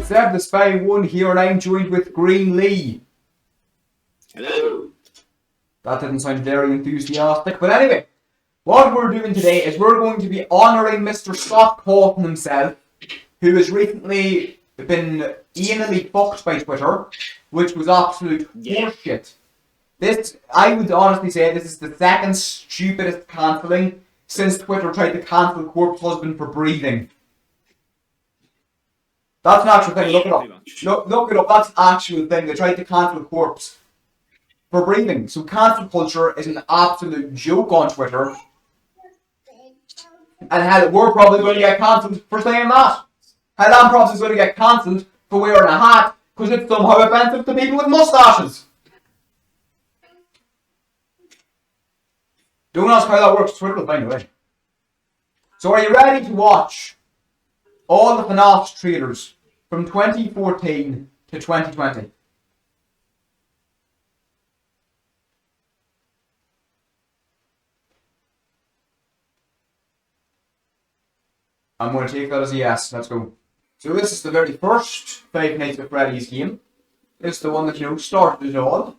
it's Seb the Spy 1 here, and I'm joined with Green Lee. Hello. That didn't sound very enthusiastic, but anyway, what we're doing today is we're going to be honouring Mr. Scott Cawthon himself, who has recently been anally fucked by Twitter, which was absolute horseshit. This, I would honestly say, this is the second stupidest cancelling since Twitter tried to cancel Corpse Husband for breathing. That's an actual thing, look it up. Look it up, that's an actual thing. They tried to cancel Corpse for breathing. So cancel culture is an absolute joke on Twitter. And hell, we're probably going to get cancelled for saying that. Hell, I'm probably going to get cancelled for wearing a hat because it's somehow offensive to people with moustaches. Don't ask how that works, Twitter will find a way. So are you ready to watch all the FNAF trailers from 2014 to 2020? I'm going to take that as a yes. Let's go. So this is the very first Five Nights at Freddy's game. It's the one that, you know, started it all.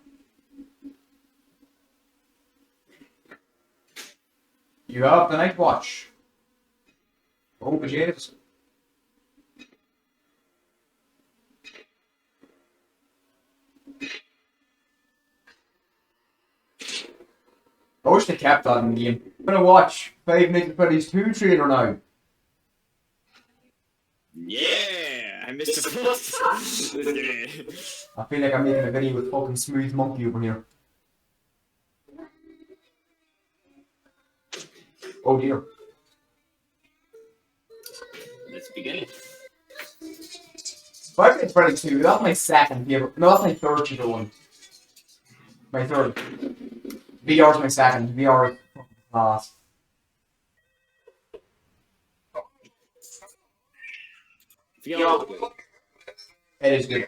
You have the Night Watch. Oh, bejesus. I wish they kept that in the game. I'm going to watch Five Nights at Freddy's 2 trailer now. Yeah, I missed the first. I feel like I'm making a video with fucking Smooth Monkey over here. Oh dear. Let's begin. Five Nights at Freddy's 2, that's my second favorite. No, that's my third favorite one. My third. VR's my second. VR is fucking class. It is good.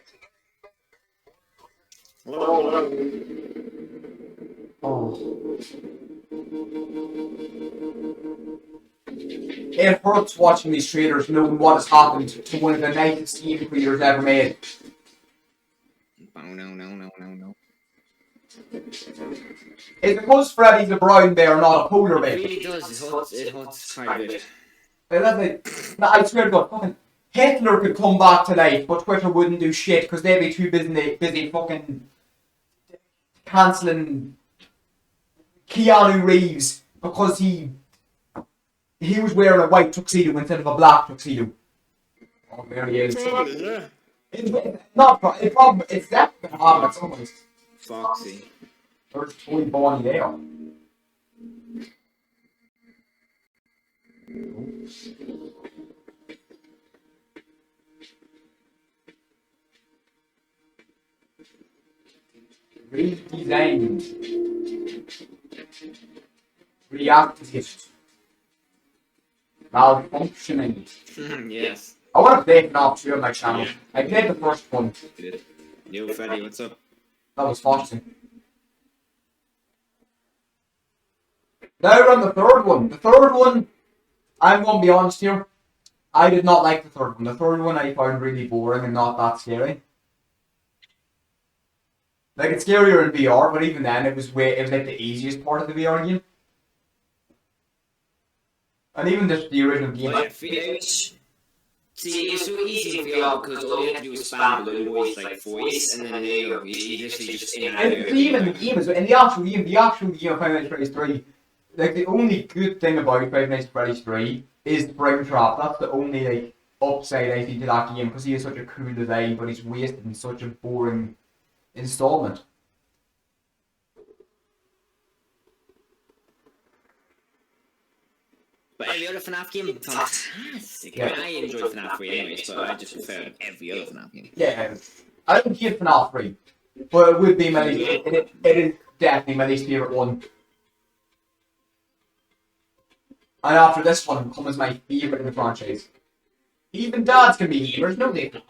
Oh. It hurts watching these trailers knowing what has happened to one of the nicest game creators ever made. Oh no. It's because Freddy's a brown bear, not a polar bear. It really does. It hurts quite a bit. I swear to God, fucking Hitler could come back to life, but Twitter wouldn't do shit because they'd be too busy fucking cancelling Keanu Reeves because he was wearing a white tuxedo instead of a black tuxedo. Oh, there he is. It's definitely gonna happen at some point. Foxy. There's Toy Bonnie there. Redesigned. Reactive. Malfunctioning. Yes. I want to play FNAF 2 on my channel. I played the first one. Yo, Freddy, what's up? That was Foxy. Now we're on the third one. The third one, I'm going to be honest here, I did not like the third one. The third one I found really boring and not that scary. Like, it's scarier in VR, but even then it was like the easiest part of the VR game. And even just the original game. Well, see, it's so easy in VR because all you have to do is spam the voice like voice, and then there you go. You literally just in and out of it. Even the game is in the actual game of Five Nights at Freddy's 3. Like, the only good thing about Five Nights at Freddy's 3 is Springtrap. That's the only like upside I see to that game because he has such a cool design, but he's wasted in such a boring installment. But every other FNAF game, fantastic. Yeah. I mean, I enjoyed FNAF 3 anyways, but I just prefer every other FNAF game. Yeah, I don't hate FNAF 3, but it would be my least. It is definitely my least favorite one. And after this one comes my favorite in the franchise. Even dads can be gamers, no they don't.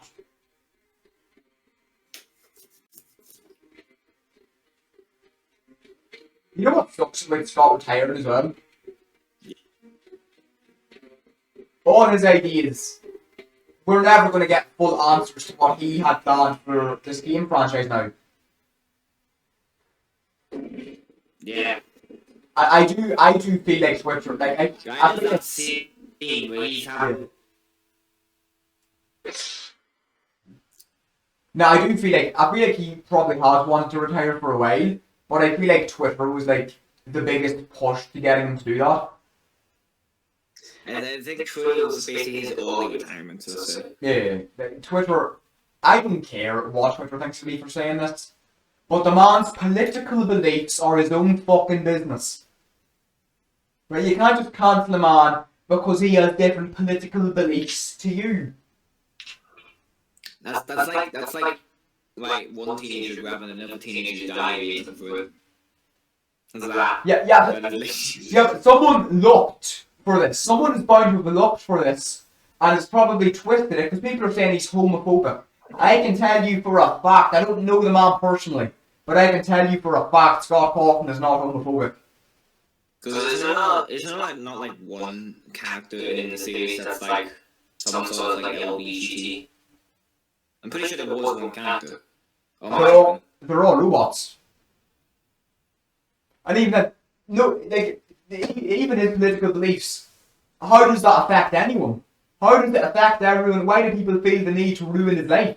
You know what sucks about Scott retiring as well? All his ideas we're never going to get full answers to what he had planned for this game franchise now. Yeah. I do feel like Twitter, like, I Guys, feel that scene where he's having. no, I feel like he probably has wanted to retire for a while, but I feel like Twitter was like the biggest push to getting him to do that. And I think Twitter was basically his early retirement, so. Yeah, like, Twitter, I don't care what Twitter thinks of me for saying this, but the man's political beliefs are his own fucking business. Right, you can't just cancel a man because he has different political beliefs to you. That's like one teenager grabbing another teenager's diary for it. That's that. Yeah, but someone looked for this. Someone is bound to have looked for this and has probably twisted it because people are saying he's homophobic. I can tell you for a fact, I don't know the man personally, but I can tell you for a fact Scott Cawthon is not homophobic. Because isn't not like one character in the series that's like some sort of like LGBT? I'm pretty sure there was one character. They're all robots. And even that, no, like, even his political beliefs, how does that affect anyone? How does it affect everyone? Why do people feel the need to ruin his life?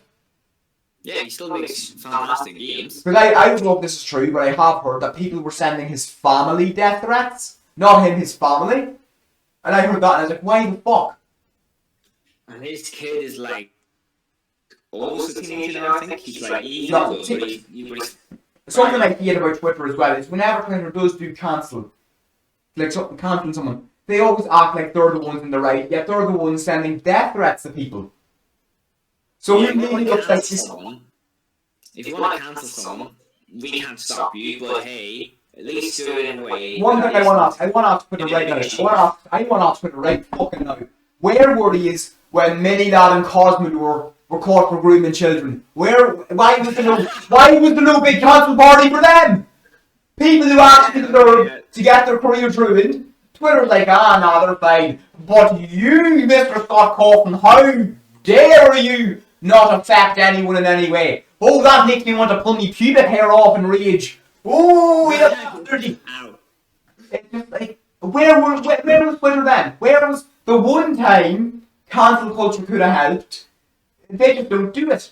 Yeah, he still makes fantastic games. Because I don't know if this is true, but I have heard that people were sending his family death threats. Not him, his family. And I heard that and I was like, why the fuck? And his kid is like almost a teenager now, I think. He's like, something I hate about Twitter as well is whenever Twitter does do cancel, like something cancelling someone, they always act like they're the ones in the right, yet they're the ones sending death threats to people. So yeah, he really looks like this. If you want to cancel someone, we can't stop you, but hey, at least do it in a way. One thing I want to ask Twitter right now. I want to ask Twitter right fucking now. Where were these when Minilad and Cosmodor were caught for grooming children? Why was there no big cancel party for them? People who actually deserve to get their careers ruined. Twitter's like, nah, they're fine. But you, Mr. Scott Cawthon, how dare you not affect anyone in any way? Oh, that makes me want to pull my pubic hair off in rage. Oh, it's dirty. It's just like, where was Twitter then? Where was the one time cancel culture could have helped? They just don't do it.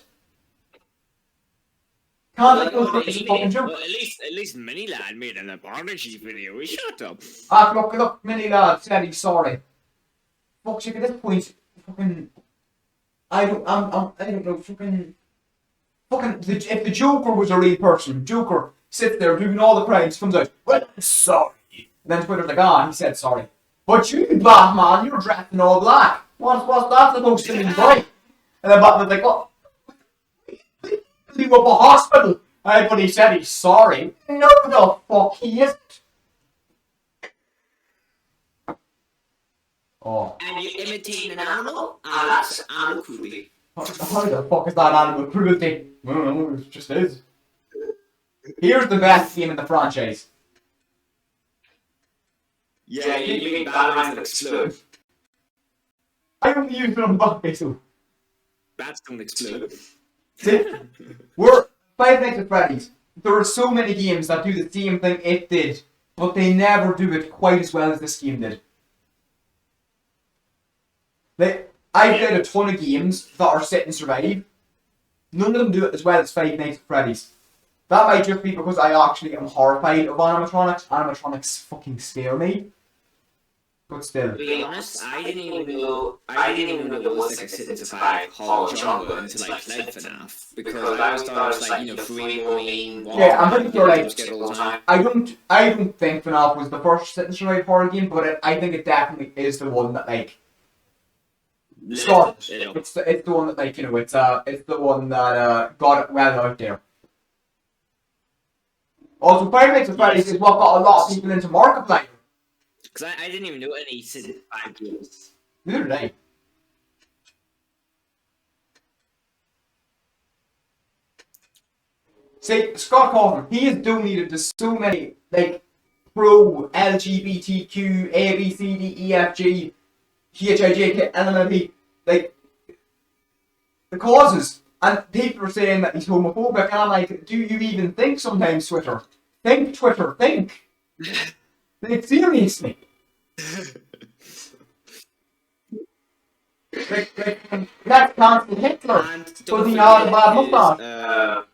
Cancel culture is a fucking joke. Well, at least Minilad made an apology video. Shut up. Look, Minilad said he's sorry. Fuck's sake, at this point, fucking, I don't know, fucking, if the Joker was a real person, Joker sits there doing all the crimes, comes out, well, sorry. And then Twitter's like, he said sorry. But you, Batman, you're dressed in all black. What's that supposed to mean, boy? And then Batman's like, what? He went to hospital. But he said he's sorry. No, the fuck he isn't. Oh. And you're imitating an animal? That's animal cruelty. How the fuck is that animal cruelty? I don't know, it just is. Here's the best game in the franchise. Yeah, you make Batman explode. I only use it on Buffy, so. Bats don't explode. See? We're Five Nights at Freddy's. There are so many games that do the same thing it did, but they never do it quite as well as this game did. Like, I've played a ton of games that are set and survive. None of them do it as well as Five Nights at Freddy's. That might just be because I actually am horrified of animatronics. Animatronics fucking scare me. But still. To be honest, I didn't even know there was like a sit and survive horror genre until I played FNAF. Because I always thought it was like, free roaming. Yeah, I'm pretty sure I don't think FNAF was the first sit and survive horror game, but I think it definitely is the one that it's the one that it's the one that got it well out there. Also, Five Nights at Freddy's is what got a lot of people into Markiplier. Because I didn't even know any sit and survive games. Neither did I. See, Scott Cawthon, he is donated to so many pro LGBTQ A B C D E F G HIJK LMNP the causes. And people are saying that he's homophobic, and I'm like, do you even think sometimes, Twitter? Think, Twitter, think. Like, seriously. Let's cancel Hitler. And Because he had a bad mustache.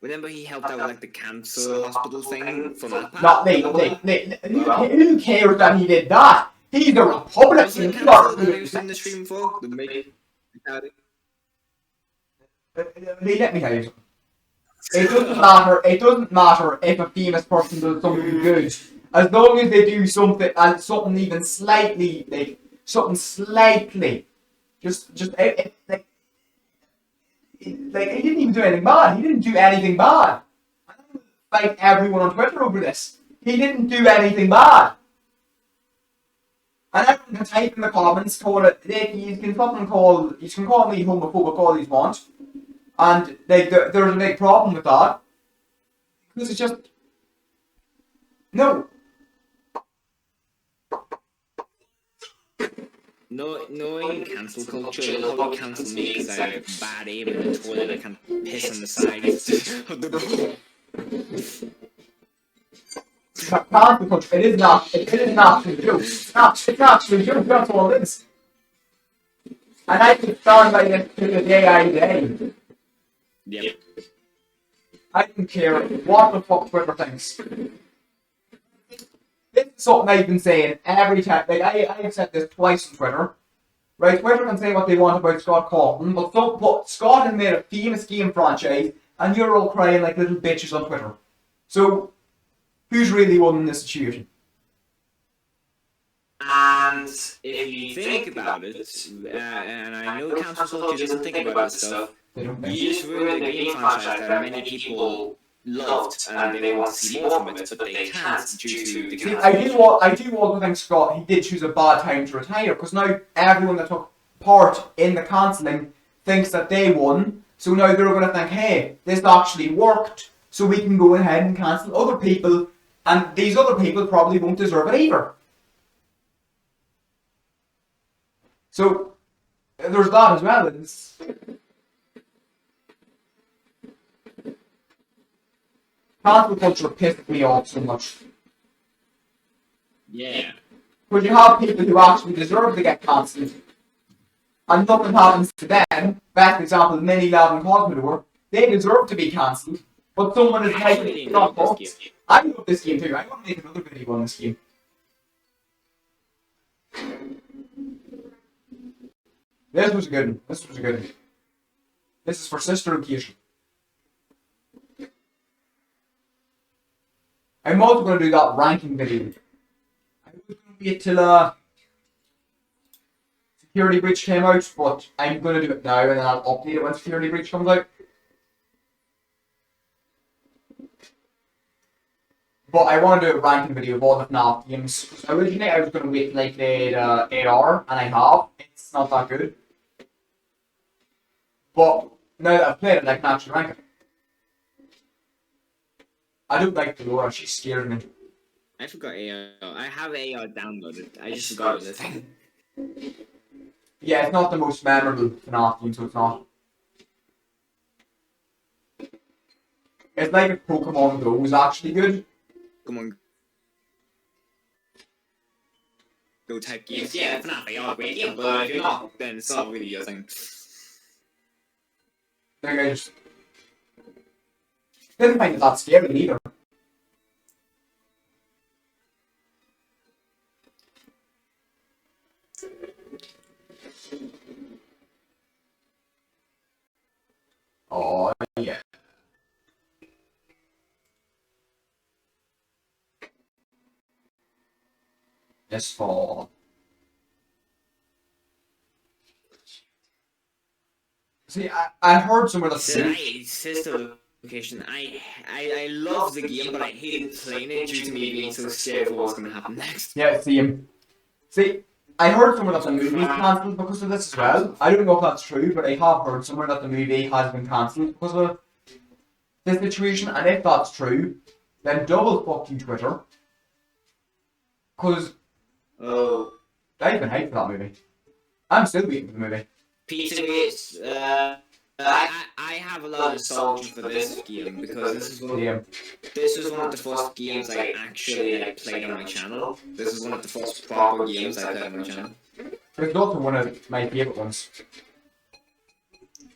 remember he helped out with like the cancer hospital thing for that part? Not me. Who cares that he did that? He's a Republican. Was it He's not cancer that he was in the stream for? The make Lee, let me tell you something. It doesn't matter if a famous person does something good. As long as they do something, and something even slightly, like, something slightly, like, he didn't even do anything bad. He didn't do anything bad. I don't fight everyone on Twitter over this. He didn't do anything bad. And everyone can type in the comments, you can call me homophobic all you want. And like, there's a big problem with that. Because it's just, no. Knowing cancel culture, they'll probably cancel me because I have bad aim in the toilet. I can't piss on the side of the bowl. Cancel culture, it is not actually true. It's actually true, that's all it is. And I can stand by this to the day I die. Yep. I don't care what the fuck Twitter thinks. This is something I've been saying every time. Like, I've said this twice on Twitter. Right, Twitter can say what they want about Scott Cawthon, but Scott has made a famous game franchise, and you're all crying like little bitches on Twitter. So, who's really won in this situation? And if you think about it, and I know cancel culture doesn't think about this stuff, you just ruined a game franchise that many people loved and they want to see more from it, but they can't due to the cancel. I do also think Scott, he did choose a bad time to retire, because now everyone that took part in the cancelling thinks that they won, so now they're going to think, hey, this actually worked, so we can go ahead and cancel other people, and these other people probably won't deserve it either. So, there's that as well. Cancel culture pissed me off so much. Yeah. Because you have people who actually deserve to get cancelled, and nothing happens to them. Best example, Mini Lab and Cosmodor. They deserve to be cancelled, but someone is making it not up. I love this game too. I want to make another video on this game. This was a good one. This was a good one. This is for Sister Occasion. I'm also going to do that ranking video. I was going to wait till Security Breach came out, but I'm going to do it now and then I'll update it when Security Breach comes out. But I want to do a ranking video of all the FNAF games. Originally I was going to wait till I played AR, and I have. It's not that good. But now that I've played it, I can actually rank it. I don't like Delora, she scares me. I forgot AR. I have AR downloaded. I just forgot the thing. Yeah, it's not the most memorable FNAF game, so it's not. It's like if Pokemon Go was actually good. Come on. Go type games. Yeah, FNAF AR great game, but if you're not, then it's not really your thing. I think I just didn't find it that scary either. Oh yeah. This fall. See, I heard somewhere that Sister Location. I love the game, but I hated playing it due to me being so scared for what's going to happen next. yeah, see, I heard somewhere that the movie is cancelled because of this as well. I don't know if that's true, but I have heard somewhere that the movie has been cancelled because of this situation, and if that's true, then double fuck you, Twitter. Because Oh. I've been hyped for that movie. I'm still waiting for the movie. Pizzagate. I have a lot of nostalgia for this game because Yeah. this was one of the first games I actually like played on my channel. This was one of the first proper games I played on my channel. It's also one of my favourite ones.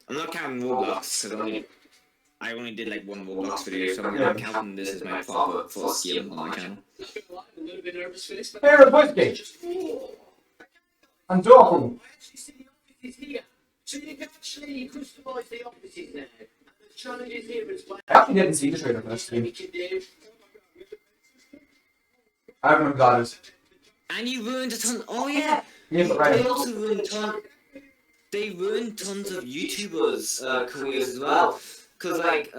I'm not counting Roblox because I only did like one Roblox video, so I'm counting this as my proper first game on my channel. Here at Westgate. And Dorking. So you can actually customise the offices there. And the challenges here as well. I actually didn't see the trailer for this game. I don't know who that is. And you ruined a ton. Oh yeah. Yeah, but They right. also ruined ton. They ruined tons of YouTubers' careers as well. Cause like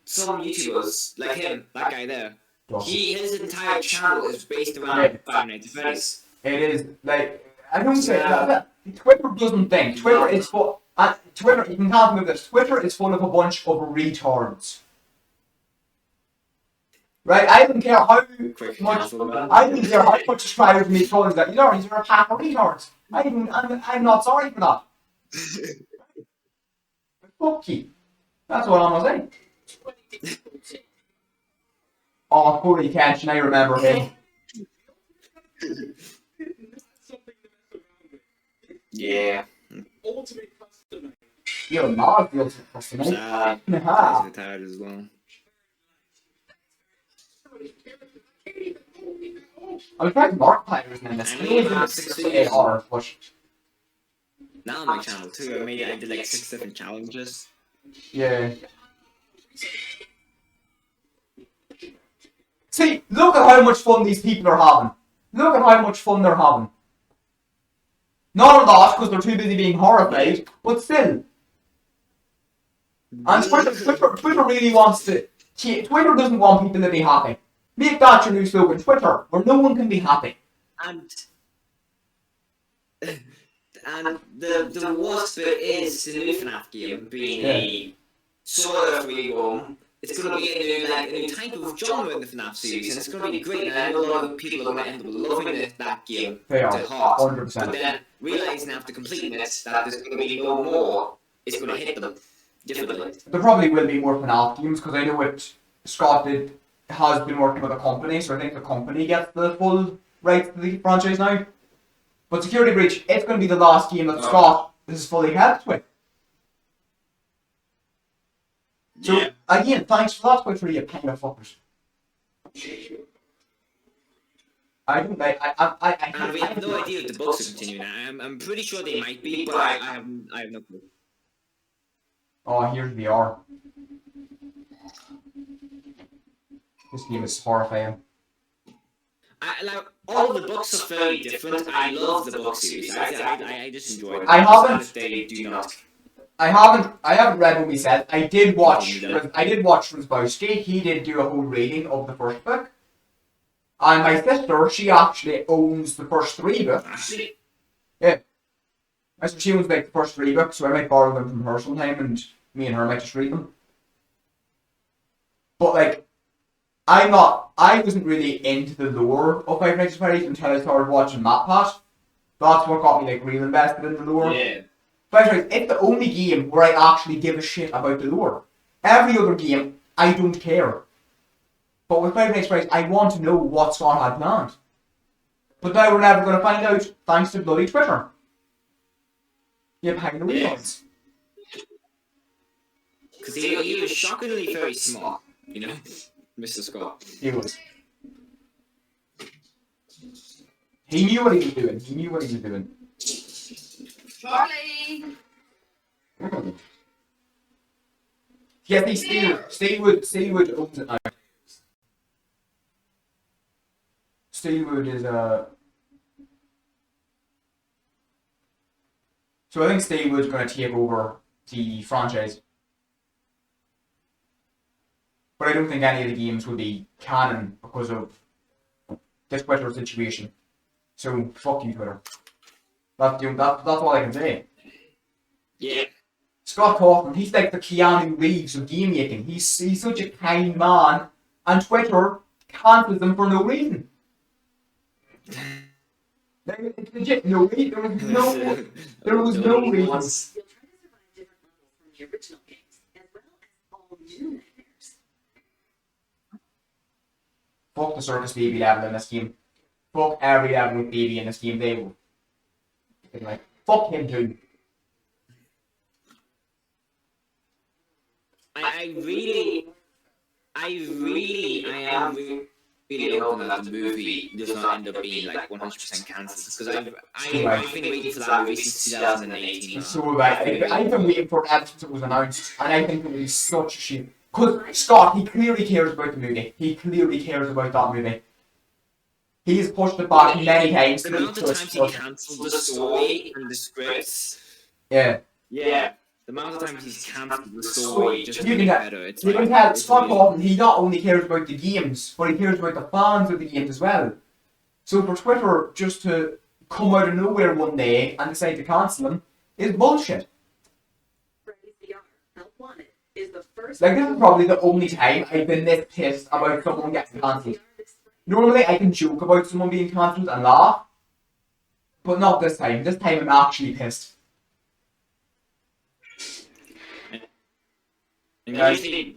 some YouTubers like him, that guy there, his entire channel is based around Five Nights at Freddy's. It is like I don't say that. Twitter doesn't think. Twitter is full. Twitter, you can tell me this. Twitter is full of a bunch of retards. Right? I don't care how Quick much. cancel that. I don't care how much subscribers me trolling that. You're a pack of retards. I'm not sorry for that. Fuck you. That's what I'm gonna say. Oh, Corey Catch, and I remember him. Yeah. Ultimate customer. You're not the ultimate customer. Sad. Haha. He's retired as well. I was trying to mark players in this. I mean, about 6 videos. AR, but Now on my channel too. I did like 6 different challenges. yeah. See, look at how much fun these people are having. Look at how much fun they're having. Not a lot, because they're too busy being horrified, but still. And Twitter really wants to... Twitter doesn't want people to be happy. Make that your new slogan, Twitter, where no one can be happy. And the worst bit is the new FNAF game being a sort of free roam. It's going to be a new type of genre in the FNAF series, and it's going to be great. And I know a lot of people are going to end up loving that game They are, to heart. 100%. But then realizing after completing it that there's going to be no more, it's going to hit them differently. There probably will be more FNAF games, because I know what Scott has been working with a company, so I think the company gets the full rights to the franchise now. But Security Breach, it's going to be the last game that Scott is fully helped with. So, Yeah. again, thanks for that, Twitter, you kind of fuckers. I don't like, And we have no idea if the books are continuing. I'm pretty sure they might be, but I have no clue. Oh, here's VR. This game is horrifying. Like, all the books are fairly different. I love the book series. I just enjoy them. I haven't- Sad if they do not. I haven't read what we said. I did watch Rosbowski. He did do a whole reading of the first book. And my sister, she actually owns the first 3 books. Actually, So she owns like the first 3 books, so I might borrow them from her sometime, and me and her might just read them. But like, I wasn't really into the lore of Five Nights at Freddy's until I started watching MatPat. That's what got me like real invested in the lore. yeah. Five Nights, it's the only game where I actually give a shit about the lore. Every other game, I don't care. But with Five Nights at Freddy's, I want to know what Scott had planned. But now we're never going to find out, thanks to bloody Twitter. You're paying the Yeah. refunds. Because he was shockingly very smart, you know, Mr. Scott. He was. He knew what he was doing. He knew what he was doing. Charlie! Yeah, Steelwood owns it now. Steelwood is So I think Steelwood's going to take over the franchise. But I don't think any of the games will be canon because of this Twitter situation. So fuck you, Twitter. That's all I can say. Yeah. Scott Cawthon, he's like the Keanu Reeves of game making. He's such a kind man, and Twitter cancels him for no reason. Like, legit, no, there was no, there was no reason. You'll try to survive different levels from the original games, as well as all new nightmares. Fuck the Circus Baby level in this game. Fuck every level with Baby in this game. They will. Like, fuck him too. I am really hoping that the movie does not end up being like 100% cancelled, because I've been waiting for that movie since 2018. So I've been waiting for that since it was announced, and I think it was such a shame. Because Scott, he clearly cares about the movie. He clearly cares about that movie. He's pushed it back many times. The amount of times he cancelled the story and the scripts. Yeah. Yeah. The amount of times he's cancelled the story just to You make can it better. It's You like, can tell it's Scott really- Cawthon, he not only cares about the games, but he cares about the fans of the games as well. So for Twitter just to come out of nowhere one day and decide to cancel him is bullshit. Freddy's VR, Help Wanted, is the first. Like, this is probably the only time I've been this pissed about someone getting cancelled. Normally I can joke about someone being cancelled and laugh, but not this time. This time I'm actually pissed. And usually,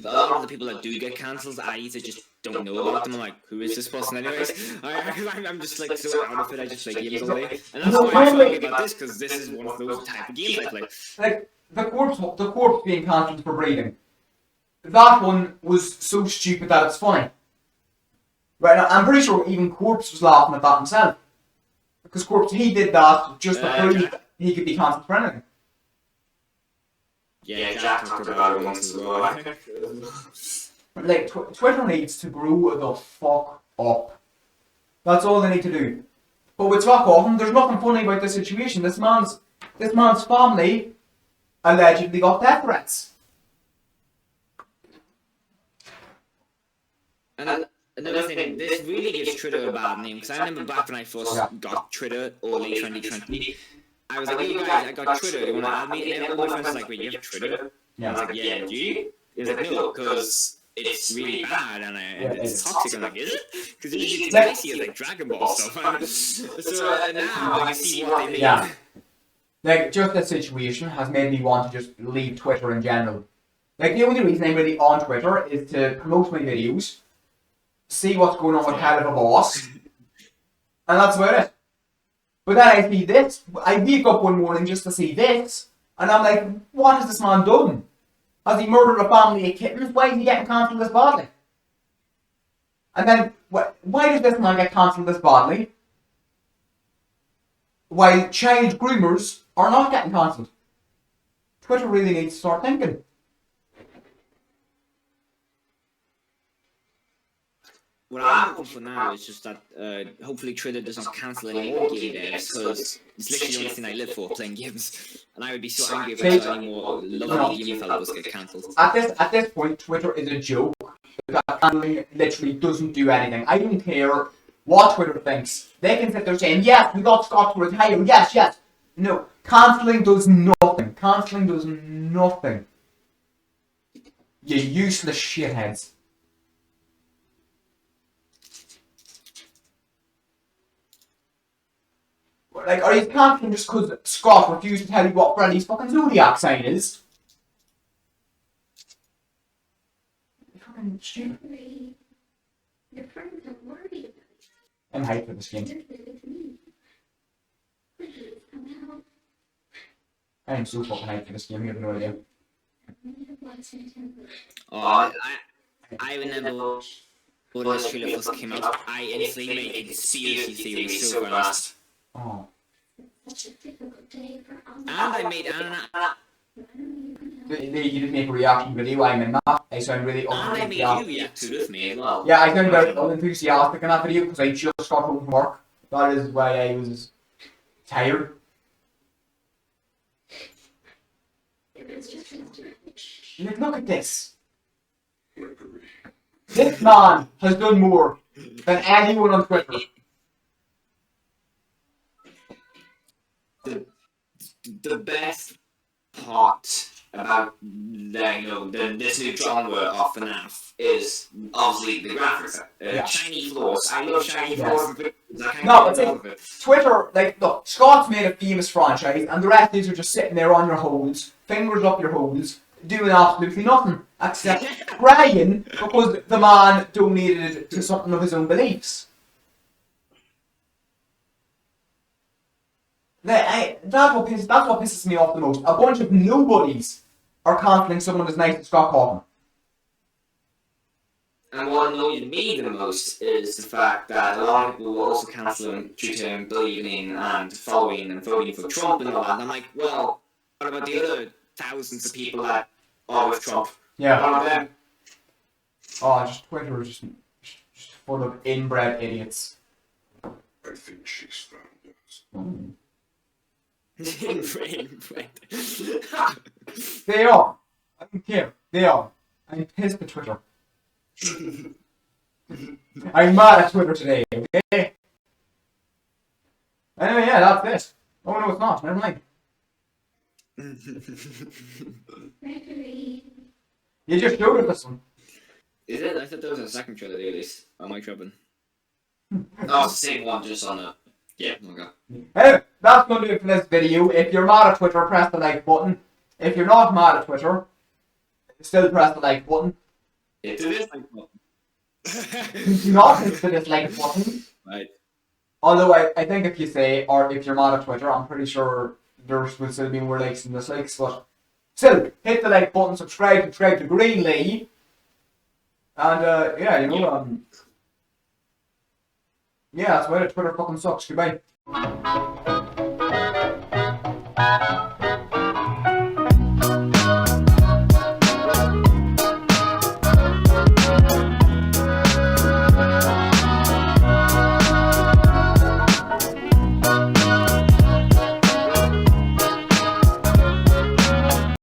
a lot of the people that do get cancelled, I either just don't know about them. I'm like, who is this person anyways? I'm just like so out of it, I just play games all day. And that's why I'm talking about this, because this is one of those type of games I play. Like, the corpse being cancelled for breathing. That one was so stupid that it's funny. Right now, I'm pretty sure even Corpse was laughing at that himself. Because Corpse, he did that just to prove he could be cancelled for anything. Yeah, Jack talked about it once as well. Like, Twitter needs to grow the fuck up. That's all they need to do. But with Scott Cawthon, there's nothing funny about this situation. This man's family allegedly got death threats. And another thing, this really gives Twitter a bad name, because I remember back when I first got Twitter, early 2020, I was like, hey guys, I got Twitter, you wanna add me? And all my friends were like, wait, you have Twitter? And I was like, yeah, do you? He was like, no, because it's really bad and it's toxic. I'm like, is it? Because usually it's I see it like Dragon Ball stuff. So now I see what they mean. Yeah. Like, just this situation has made me want to just leave Twitter in general. Like, the only reason I'm really on Twitter is to promote my videos, see what's going on with Hell of a Boss, and that's about it. But then I see this, I wake up one morning just to see this, and I'm like, what has this man done? Has he murdered a family of kittens? Why is he getting cancelled this badly? And then, why does this man get cancelled this badly, while child groomers are not getting cancelled? Twitter really needs to start thinking. What I'm hoping for now is just that hopefully Twitter doesn't cancel any more game devs, because it's literally the only thing I live for, playing games. And I would be so angry if I saw any more lovely game developers get cancelled. At this point, Twitter is a joke. That cancelling literally doesn't do anything. I don't care what Twitter thinks. They can sit there saying, yes, we got Scott to retire, yes, yes. No, cancelling does nothing. Cancelling does nothing. You useless shitheads. Like, are you cancelling just because Scott refused to tell you what Freddy's fucking zodiac sign is? You're fucking stupid. Your friends are worried about you. I'm hyped for this game. They're living to me. Please come out. I am so fucking hyped for this game, you have no idea. I'm gonna watch my temper. Oh, I remember when this trailer first came out, I instantly made a conspiracy theory so fast. Oh. Such a difficult day for all. And I made You did make a reaction video, I'm in that. I sound really and I made you unenthusiastic. react to it with me as well. Yeah, I sound very unenthusiastic in that video because I just got home from work. That is why I was tired. It was just yesterday. Look at this. This man has done more than anyone on Twitter. The best part about this new genre of FNAF is obviously the graphics. Yeah. Shiny floors. I love shiny Yes. floors. I can't No, get but enough of it. Twitter, like, look, Scott's made a famous franchise, and the rest of these are just sitting there on your holes, fingers up your holes, doing absolutely nothing except crying because the man donated to something of his own beliefs. That's what pisses me off the most. A bunch of nobodies are cancelling someone as nice as Scott Cawthon. And what annoys me the most is the fact that a lot of people will also cancel him due to him believing in and following and voting for Trump and all that. And I'm like, well, what about the other thousands of people that are with Trump? Yeah. What about them? Oh, just Twitter is just full of inbred idiots. I think she's found us. They are. I don't care. They are. I'm pissed at Twitter. I'm mad at Twitter today, okay? Anyway, yeah, that's it. Oh no, it's not. Never mind. Referee. You just showed us this one. Is it? I thought that was a second trailer they released. Am I tripping? No, it's the same one, just on the... Yeah, okay. Anyway, that's going to do it for this video. If you're mad at Twitter, press the like button. If you're not mad at Twitter, still press the like button. It is like Do not hit the dislike button. Right. Although I think if you say, or if you're mad at Twitter, I'm pretty sure there will still be more likes and dislikes, but still, hit the like button, subscribe to Greenlee, and yeah, you know, yeah, that's why the Twitter fucking sucks. Goodbye.